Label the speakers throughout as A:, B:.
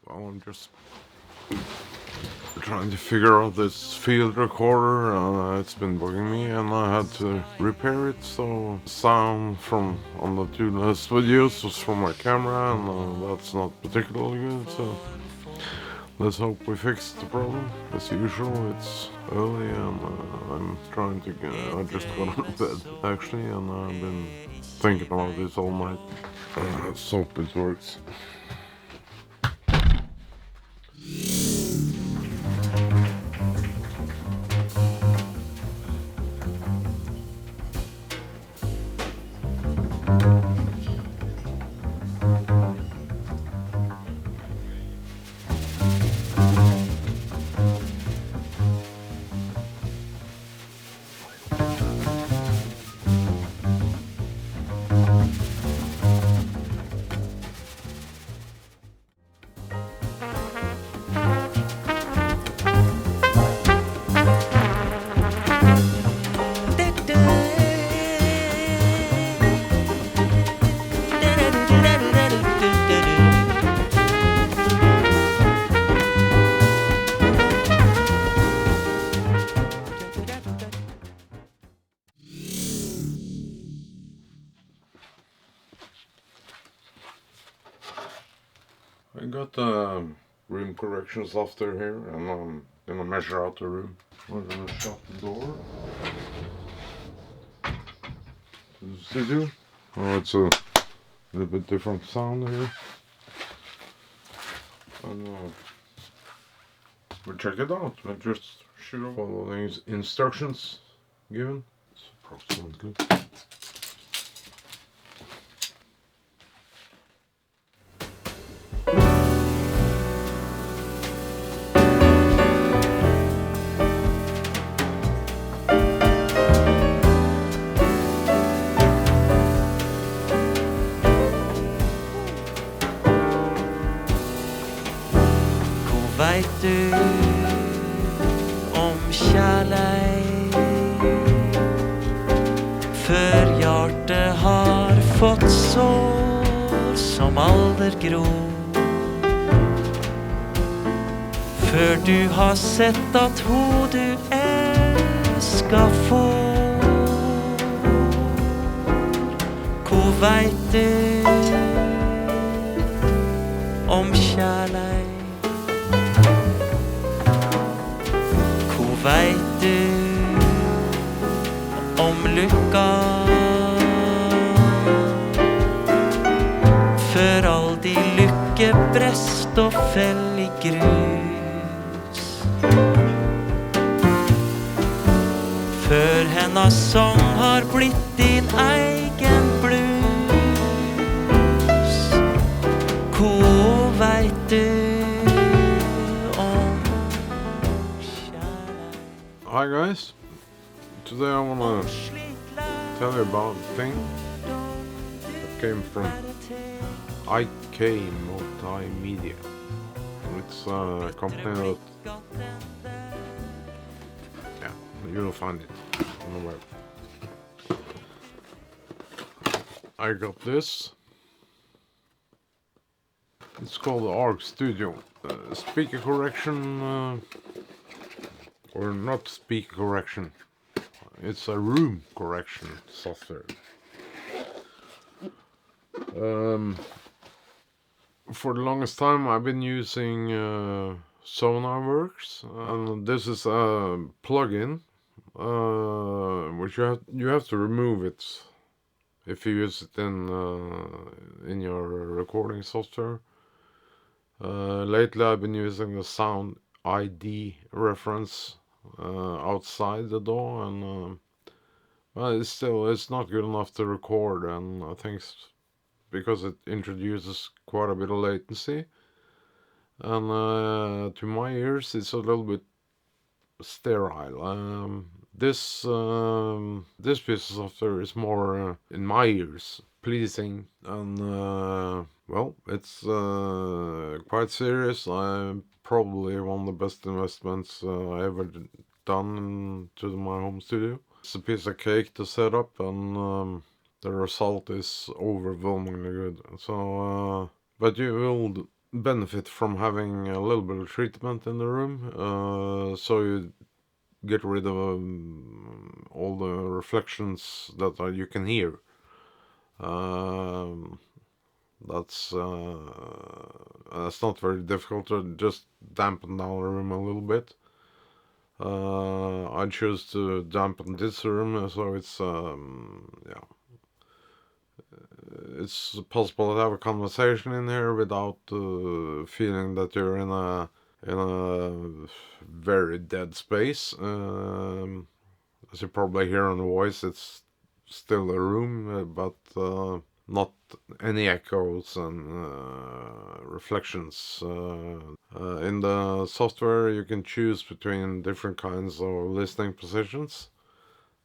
A: Well, I'm just trying to figure out this field recorder. It's been bugging me, and I had to repair it. So sound from on the two last videos was from my camera, and that's not particularly good. So let's hope we fix the problem. As usual, it's early, and I'm trying to get. I just got out of bed actually, and I've been thinking about this all night. Let's hope it works. I got the room correction software here, and I'm gonna measure out the room. We're gonna shut the door to the studio. Oh, it's a little bit different sound here. And we'll check it out. We'll just should follow the instructions given. It's approximately good.
B: Vet du om kjærleik før hjertet har fått sår som alder gror? Før du har sett at ho du elsker får? Hvor vet du om kjærleik? Vet du om lykka før all de lykke brest og fell i grus? Før hennes sang har blitt din egen blues? Hvor vet du?
A: Hi guys, today I want to tell you about a thing that came from IK Multimedia. It's a company that, yeah, you'll find it on the web. I got this. It's called the ARC Studio. Speaker correction, or not speaker correction. It's a room correction software. For the longest time I've been using SonarWorks, and this is a plugin which you have to remove it if you use it in your recording software. Lately I've been using the sound ID reference outside the door, and well, it's not good enough to record, and I think because it introduces quite a bit of latency, and to my ears it's a little bit sterile. This piece of software is more in my ears pleasing, and well, it's quite serious. Probably one of the best investments I ever done to my home studio. It's a piece of cake to set up, and the result is overwhelmingly good. So, but you will benefit from having a little bit of treatment in the room, so you get rid of all the reflections that you can hear. Um, that's not very difficult to just dampen down the room a little bit. I choose to dampen this room, so it's possible to have a conversation in here without feeling that you're in a very dead space. As you probably hear on the voice, it's still a room, but not any echoes and reflections. In the software, you can choose between different kinds of listening positions.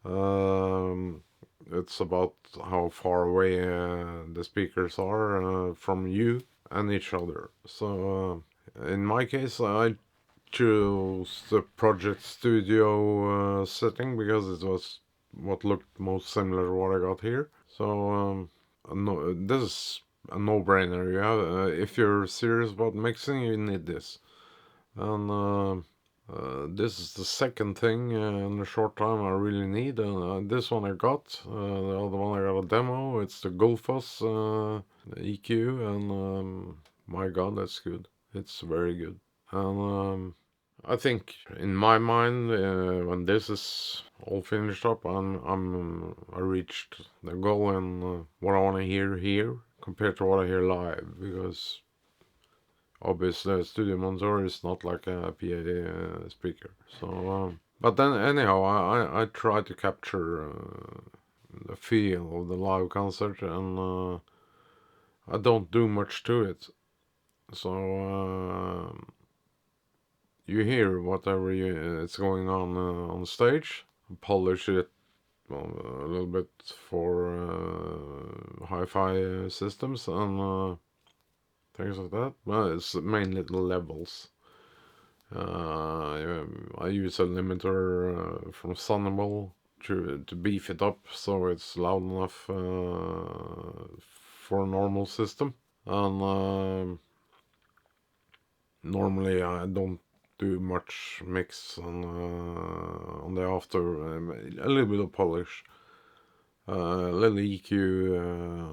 A: Um, it's about how far away the speakers are from you and each other. So, in my case, I chose the Project Studio setting because it was what looked most similar to what I got here. So, no, this is a no-brainer. If you're serious about mixing, you need this. And this is the second thing in a short time I really need. This one I got. The other one I got a demo. It's the Gullfoss EQ, and my God, that's good. It's very good. And I think in my mind, when this is all finished up, I reached the goal and what I want to hear here compared to what I hear live, because obviously a studio monitor is not like a PA speaker. So, but then anyhow, I try to capture the feel of the live concert, and I don't do much to it. So you hear whatever it's going on stage, polish it a little bit for hi-fi systems and things like that. Well, it's mainly the levels. I use a limiter from Sonnable to beef it up so it's loud enough for a normal system. And normally I don't do much mix on the after. A little bit of polish, a little EQ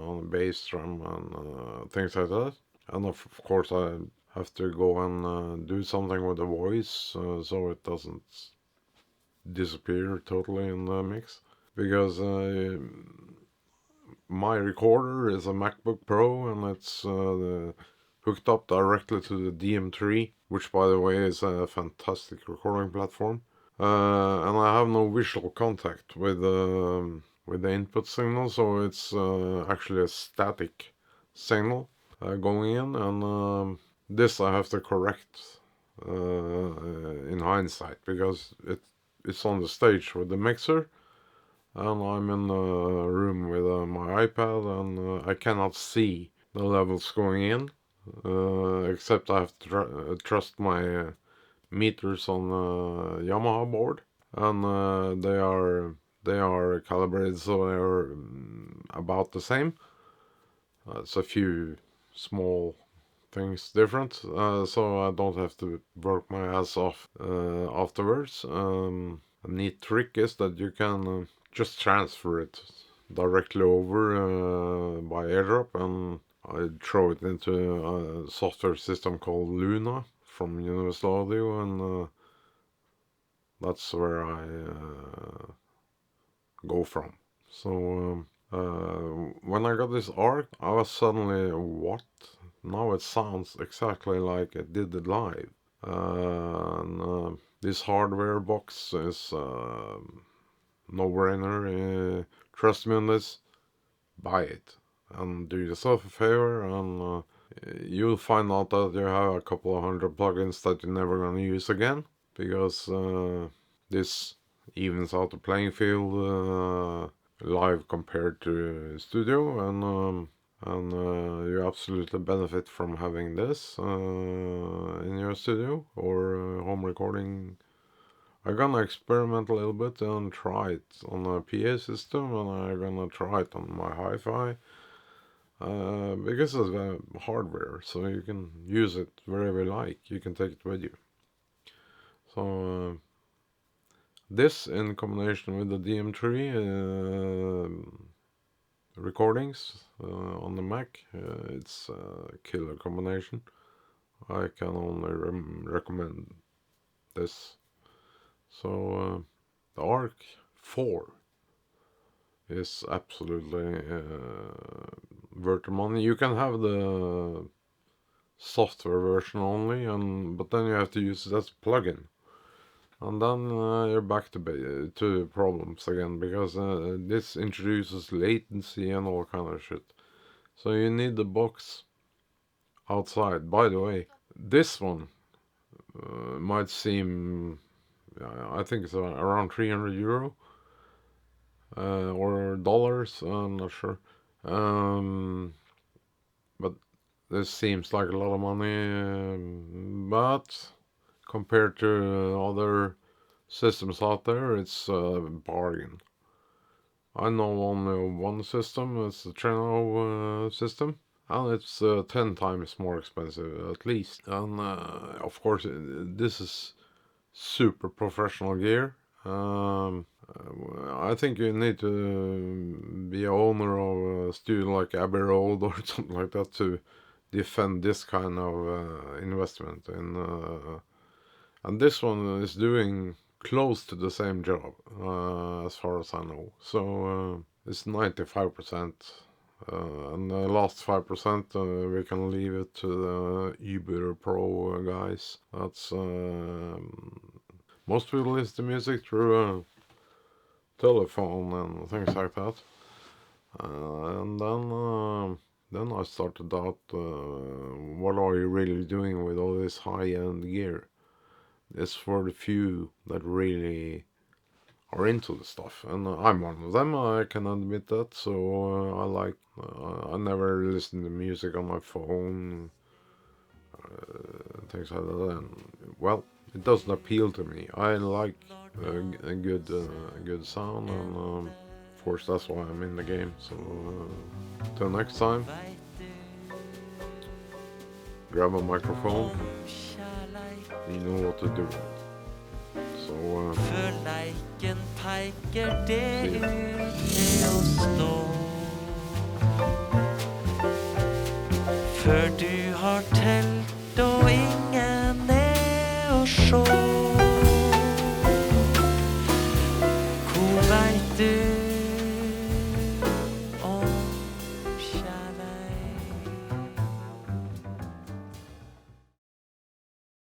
A: on the bass drum and things like that. And of course I have to go and do something with the voice so it doesn't disappear totally in the mix. Because my recorder is a MacBook Pro and it's hooked up directly to the DM3, which by the way is a fantastic recording platform. And I have no visual contact with the input signal, so it's actually a static signal going in, and this I have to correct in hindsight because it's on the stage with the mixer, and I'm in the room with my iPad, and I cannot see the levels going in, except I have to trust my meters on the Yamaha board, and they are calibrated so they are about the same. It's a few small things different, so I don't have to work my ass off afterwards. A neat trick is that you can just transfer it directly over by airdrop, and I throw it into a software system called Luna from Universal Audio, and that's where I go from. So when I got this ARC, I was suddenly, what? Now it sounds exactly like it did it live. And this hardware box is no-brainer. Trust me on this. Buy it and do yourself a favor, and you'll find out that you have a couple of hundred plugins that you're never gonna use again, because this evens out the playing field live compared to studio, and you absolutely benefit from having this in your studio or home recording. I'm gonna experiment a little bit and try it on a PA system, and I'm gonna try it on my hi-fi, because of the hardware, so you can use it wherever you like. You can take it with you. So this, in combination with the DM3 recordings on the Mac, it's a killer combination. I can only recommend this. So the Arc 4 is absolutely worth the money. You can have the software version only, but then you have to use it as a plugin. And then you're back to problems again, because this introduces latency and all kind of shit. So you need the box outside. By the way, this one might seem, I think it's around 300 euro or dollars. I'm not sure. But this seems like a lot of money. But compared to other systems out there, it's a bargain. I know only one system. It's the Treno system. And it's 10 times more expensive, at least. And of course, this is super professional gear. I think you need to be a owner of a studio like Abbey Road or something like that to defend this kind of investment. And this one is doing close to the same job, as far as I know. So it's 95%. And the last 5% we can leave it to the Uber Pro guys. That's most people listen to music through a telephone and things like that. And then I started out, what are you really doing with all this high-end gear? It's for the few that really are into the stuff, and I'm one of them. I can admit that. So I never listen to music on my phone, things like that. And, well, it doesn't appeal to me. I like a good sound, and of course that's why I'm in the game. So till next time, grab a microphone. You know what to do. Så
B: For leiken peker det
A: see ya.
B: ut til å stå. Før du har telt